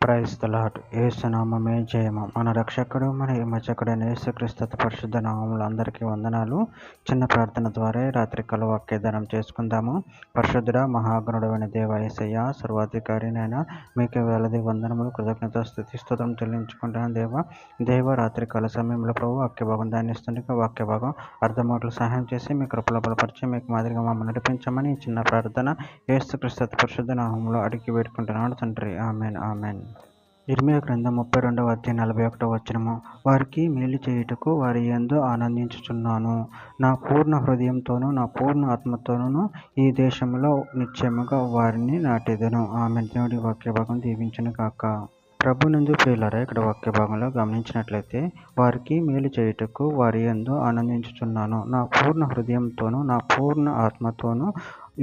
Praise the lord. యేసునామమే జయము. మన రక్షకుడు మన విమోచకుడైన యేసుక్రీస్తు పరిశుద్ధ నామములో అందరికీ వందనాలు. చిన్న ప్రార్థన ద్వారా రాత్రికాల వాక్యదానం చేసుకుందాము. పరిశుద్ధుడ మహాగణుడైన దేవ యేసయ్య, సర్వాధికారినైనా మీకు వేలది వందనములు, కృతజ్ఞత స్తుతి స్తోత్రం చెల్లించుకుంటున్నాను. దేవ రాత్రికాల సమయంలో ప్రభు వాక్య భాగం ధ్యానిస్తుండగా వాక్య భాగం అర్థమాటలు సహాయం చేసి మీ కృపలో బలపరిచి మీకు మాదిరిగా మమ్మల్ని నడిపించమని చిన్న ప్రార్థన యేసుక్రీస్తు పరిశుద్ధ నామములో అడిగి వేడుకుంటున్నాడు తండ్రి. Amen amen. ఇర్మియా గ్రంథం 32వ అధ్యాయం 41వ వచనము. వారికి మేలు చేయుటకు వారి యందు ఆనందించుచున్నాను. నా పూర్ణ హృదయంతోనూ నా పూర్ణ ఆత్మతోనూ ఈ దేశంలో నిశ్చయముగా వారిని నాటెదను. ఆమెన్. దేవుడి వాక్య భాగం దీవించును గాక. ప్రభునందు ప్రియులారా, ఇక్కడ వాక్య భాగంలో గమనించినట్లయితే వారికి మేలు చేయుటకు వారి యందు ఆనందించుచున్నాను. నా పూర్ణ హృదయంతోనూ నా పూర్ణ ఆత్మతోనూ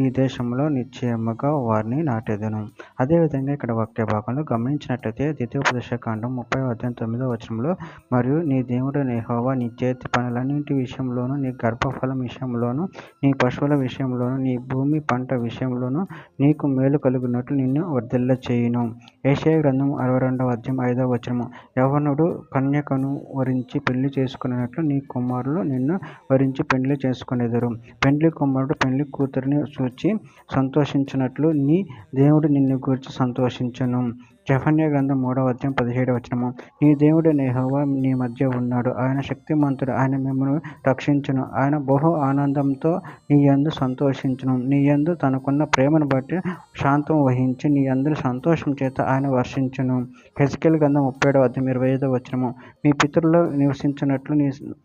ఈ దేశంలో నిశ్చయముగా వారిని నాటెదను. అదేవిధంగా ఇక్కడ వాక్య భాగంలో గమనించినట్లయితే ద్వితీయోపదేశకాండం 30వ అధ్యాయం 9వ వచనంలో, మరియు నీ దేవుడైన యెహోవా నీ చేతి పనులన్నింటి విషయంలోనూ, నీ గర్భఫలం విషయంలోనూ, నీ పశువుల విషయంలోనూ, నీ భూమి పంట విషయంలోనూ నీకు మేలు కలుగునట్లు నిన్ను వర్ధిల్ల చేయును. యెషయా గ్రంథం 62వ అధ్యాయం 5వ వచనము. యవ్వనుడు కన్యకను వరించి పెళ్లి చేసుకున్నట్లు నీ కుమారులు నిన్ను వరించి పెళ్లి చేసుకొనెదరు. పెండ్లి కుమారుడు పెండ్లి కూతురిని చూచి సంతోషించినట్లు నీ దేవుడు నిన్ను గూర్చి సంతోషించును. జెఫన్యా గ్రంథం 3వ అధ్యాయం 17వ వచనము. నీ దేవుడైన యెహోవా నీ మధ్య ఉన్నాడు. ఆయన శక్తిమంతుడు. ఆయన మిమ్మల్ని రక్షించును. ఆయన బహు ఆనందంతో నీ యందు సంతోషించును. నీ యందు తనకున్న ప్రేమను బట్టి శాంతం వహించి నీ యందు సంతోషం చేత ఆయన వర్షించును. హెజ్కేలు గ్రంథం 37వ అధ్యాయం 25వ వచనము. మీ పితరులు నివసించినట్లు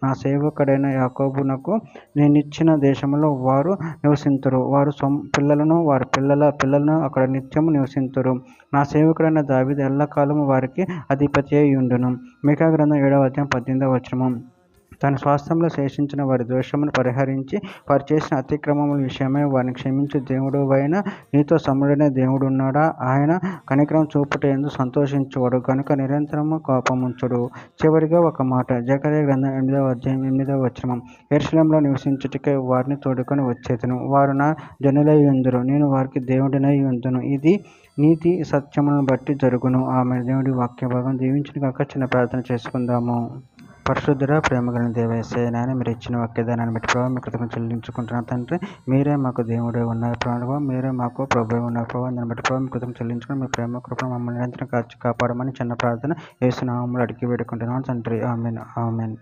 నా సేవకుడైన యాకోబునకు నేనిచ్చిన దేశంలో వారు నివసింతురు. వారు పిల్లలను వారి పిల్లల పిల్లలను అక్కడ నిత్యము నివసింతురు. నా సేవకుడైన దావీదు ఎల్లకాలము వారికి అధిపతి అయి ఉండును. మీకా గ్రంథం 7వ అధ్యాయం 18వ వచనము. తన స్వాస్థ్యంలో శేషించిన వారి దోషమును పరిహరించి వారు చేసిన అతిక్రమముల విషయమై వారిని క్షమించు దేవుడు అయిన నీతో సముడైన దేవుడు ఉన్నాడా? ఆయన కనికరం చూపుట యందు సంతోషించువాడు కనుక నిరంతరము కోపముంచుడు. చివరిగా ఒక మాట, జకర్యా గ్రంథం 8వ అధ్యాయం 8వ వచనం. యెరూషలేములో నివసించుటకై వారిని తోడుకొని వచ్చేదను. వారు నా జనులై ఉందురు. నేను వారికి దేవుడినై ఉందును. ఇది నీతి సత్యములను బట్టి జరుగును. ఆమె. దేవుడి వాక్య భాగం దీవించును గాక. చిన్న ప్రార్థన చేసుకుందాము. పరిశుద్ధుడ ప్రేమగలిగిన దేవ యేసయ్య, నాయన మీరు ఇచ్చిన వాక్యదానాన్ని బట్టి ప్రభావ మీ కృతజ్ఞతలు చెల్లించుకుంటున్నాను తండ్రి. మీరే మాకు దేవుడే ఉన్నారు ప్రభావ, మీరే మాకు ప్రభువే ఉన్నారు ప్రభావ. దాన్ని బట్టి ప్రభావ మీ కృతజ్ఞతలు చెల్లించుకుని మీ ప్రేమ కృపను మమ్మల్ని నిరంతరం కాపాడమని చిన్న ప్రార్థన యేసు నామములో అడిగి వేడుకుంటున్నాను తండ్రి. Amen amen.